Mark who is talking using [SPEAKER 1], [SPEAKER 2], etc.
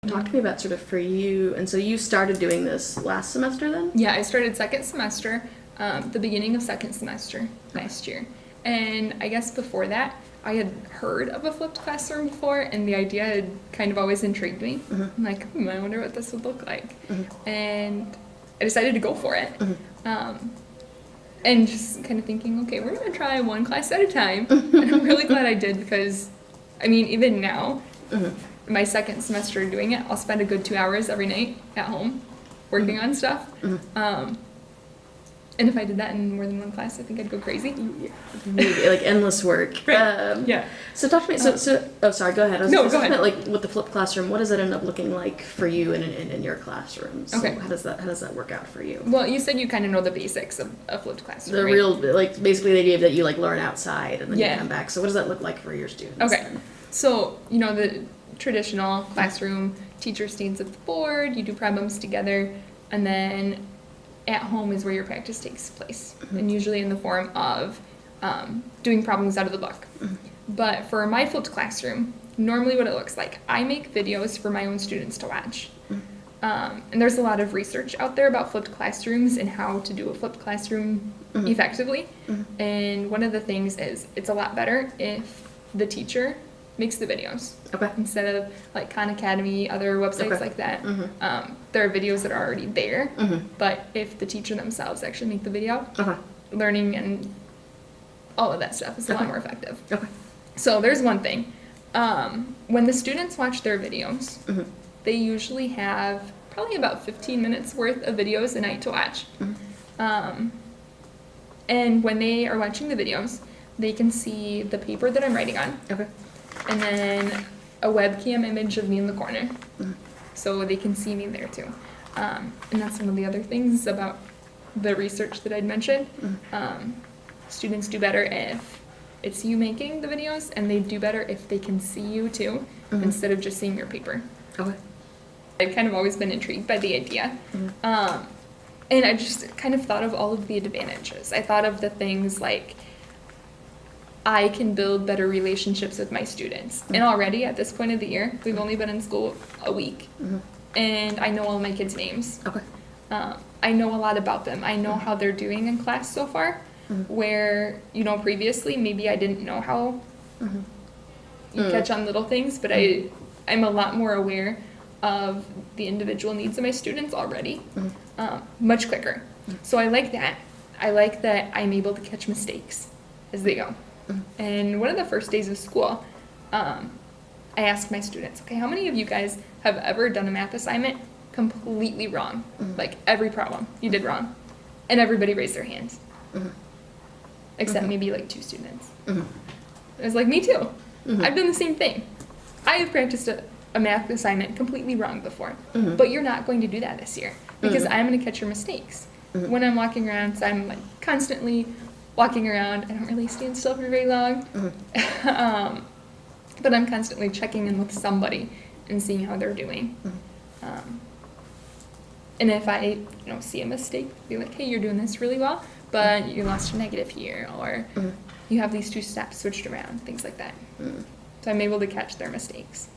[SPEAKER 1] Talk to me about sort of for you, and so you started doing this last semester then?
[SPEAKER 2] Yeah, I started second semester, the beginning of second semester last year. And I guess before that, I had heard of a flipped classroom before, and the idea had kind of always intrigued me. I'm like, I wonder what this would look like. And I decided to go for it. And just kind of thinking, okay, we're going to try one class at a time. And I'm really glad I did because, I mean, even now, my second semester doing it, I'll spend a good 2 hours every night at home working on stuff. And if I did that in more than one class, I think I'd go crazy.
[SPEAKER 1] Maybe, like endless work.
[SPEAKER 2] Right. Yeah.
[SPEAKER 1] So talk to me. Oh, sorry. Go ahead.
[SPEAKER 2] No, go ahead.
[SPEAKER 1] Like with the flipped classroom, what does it end up looking like for you in your classroom? So
[SPEAKER 2] Okay.
[SPEAKER 1] How does that work out for you?
[SPEAKER 2] Well, you said you kind of know the basics of a flipped classroom.
[SPEAKER 1] The
[SPEAKER 2] right?
[SPEAKER 1] real, like basically the idea that you like learn outside and then
[SPEAKER 2] Yeah.
[SPEAKER 1] you come back. So what does that look like for your students?
[SPEAKER 2] Okay.
[SPEAKER 1] Then?
[SPEAKER 2] So, you know, the traditional classroom, teacher stands at the board, you do problems together, and then at home is where your practice takes place, and usually in the form of doing problems out of the book. But for my flipped classroom, normally what it looks like, I make videos for my own students to watch. And there's a lot of research out there about flipped classrooms and how to do a flipped classroom effectively. And one of the things is it's a lot better if the teacher makes the videos.
[SPEAKER 1] Okay.
[SPEAKER 2] Instead of like Khan Academy, other websites like that. There are videos that are already there, but if the teacher themselves actually make the video, learning and all of that stuff is a lot more effective.
[SPEAKER 1] Okay.
[SPEAKER 2] So there's one thing. When the students watch their videos, they usually have probably about 15 minutes worth of videos a night to watch. And when they are watching the videos, they can see the paper that I'm writing on.
[SPEAKER 1] Okay.
[SPEAKER 2] And then a webcam image of me in the corner. So they can see me there too. And that's one of the other things about the research that I'd mentioned. Students do better if it's you making the videos, and they do better if they can see you too, instead of just seeing your paper.
[SPEAKER 1] Okay.
[SPEAKER 2] I've kind of always been intrigued by the idea. And I just kind of thought of all of the advantages. I thought of the things like I can build better relationships with my students. And already at this point of the year, we've only been in school a week. And I know all my kids' names.
[SPEAKER 1] Okay.
[SPEAKER 2] I know a lot about them. I know how they're doing in class so far, where, you know, previously maybe I didn't know how you catch on little things, but I'm a lot more aware of the individual needs of my students already, much quicker. So I like that. I like that I'm able to catch mistakes as they go. And one of the first days of school, I asked my students, okay, how many of you guys have ever done a math assignment completely wrong? Like every problem you did wrong. And everybody raised their hands. Except maybe like 2 students. It was like, me too. I've done the same thing. I have practiced a math assignment completely wrong before. But you're not going to do that this year because I'm going to catch your mistakes. When I'm walking around, so I'm like constantly walking around. I don't really stand still for very long. But I'm constantly checking in with somebody and seeing how they're doing. And if I see a mistake, be like, hey, you're doing this really well, but you lost a negative here, or you have these 2 steps switched around, things like that. So I'm able to catch their mistakes.